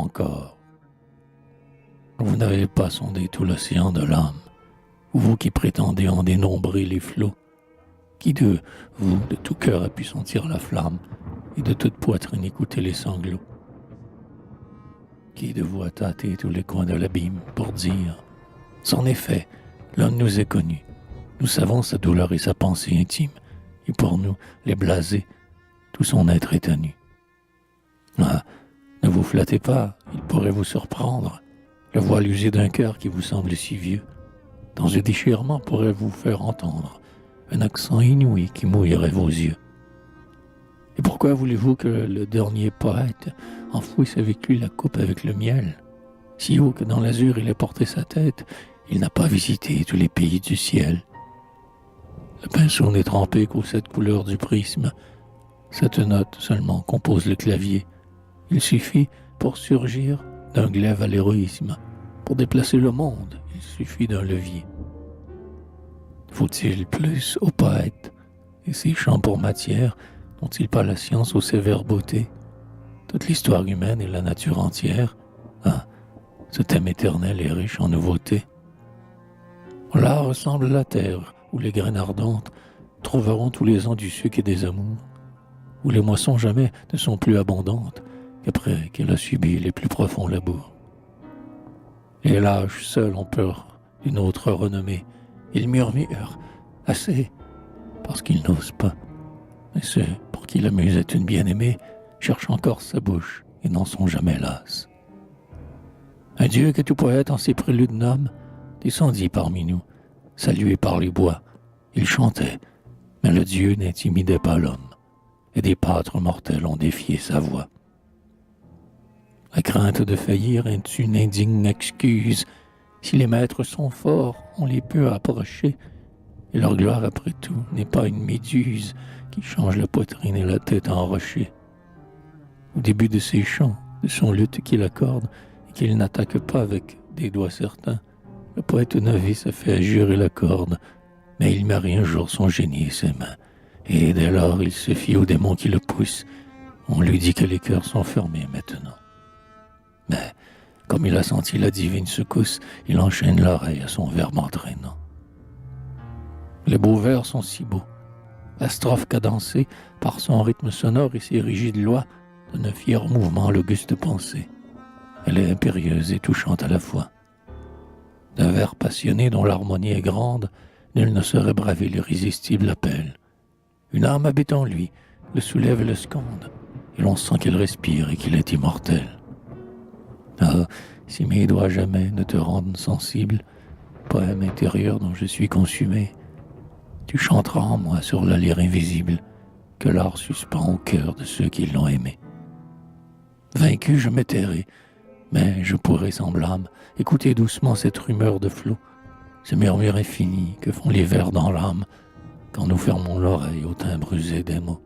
encore. Vous n'avez pas sondé tout l'océan de l'âme, vous qui prétendez en dénombrer les flots. Qui de vous, de tout cœur, a pu sentir la flamme et de toute poitrine écouter les sanglots? Qui de vous a tâté tous les coins de l'abîme pour dire « C'en est fait, l'homme nous est connu, nous savons sa douleur et sa pensée intime, et pour nous, les blasés, tout son être est à nu. » Ah, ne vous flattez pas, il pourrait vous surprendre. Le voile usé d'un cœur qui vous semble si vieux, dans un déchirement pourrait vous faire entendre un accent inouï qui mouillerait vos yeux. Et pourquoi voulez-vous que le dernier poète enfouisse avec lui la coupe avec le miel? Si haut que dans l'azur il ait porté sa tête, il n'a pas visité tous les pays du ciel. Le pinceau n'est trempé qu'aux 7 couleurs du prisme. 7 notes seulement composent le clavier. Il suffit pour surgir d'un glaive à l'héroïsme. Pour déplacer le monde, il suffit d'un levier. Faut-il plus au poète et ses chants pour matière n'ont-ils pas la science aux sévères beautés? Toute l'histoire humaine et la nature entière, ah, ce thème éternel est riche en nouveautés. L'art ressemble à la terre où les graines ardentes trouveront tous les ans du sucre et des amours, où les moissons jamais ne sont plus abondantes qu'après qu'elle a subi les plus profonds labours. Les lâches seuls ont peur d'une autre renommée. Ils murmurent « assez » parce qu'ils n'osent pas. Et ceux pour qui la muse est une bien-aimée cherchent encore sa bouche et n'en sont jamais las. Un dieu que tout poète en ses préludes nomme descendit parmi nous, salué par les bois. Il chantait, mais le dieu n'intimidait pas l'homme, et des pâtres mortels ont défié sa voix. La crainte de faillir est une indigne excuse. Si les maîtres sont forts, on les peut approcher. Et leur gloire, après tout, n'est pas une méduse qui change la poitrine et la tête en rocher. Au début de ses chants, de son luth qu'il accorde et qu'il n'attaque pas avec des doigts certains, le poète novice a fait jurer la corde, mais il marie un jour son génie et ses mains. Et dès lors, il se fie aux démons qui le poussent. On lui dit que les cœurs sont fermés maintenant. Mais, comme il a senti la divine secousse, il enchaîne l'oreille à son verbe entraînant. Les beaux vers sont si beaux. La strophe cadencée, par son rythme sonore et ses rigides lois, donne un fier mouvement à l'auguste pensée. Elle est impérieuse et touchante à la fois. D'un vers passionné dont l'harmonie est grande, nul ne saurait braver l'irrésistible appel. Une âme habite en lui, le soulève et le sconde, et l'on sent qu'il respire et qu'il est immortel. Ah, si mes doigts jamais ne te rendent sensible, poème intérieur dont je suis consumé, tu chanteras en moi sur la lyre invisible que l'art suspend au cœur de ceux qui l'ont aimé. Vaincu, je me tairai, mais je pourrai sans blâme écouter doucement cette rumeur de flot, ce murmure infini que font les vers dans l'âme quand nous fermons l'oreille au timbre usé des mots.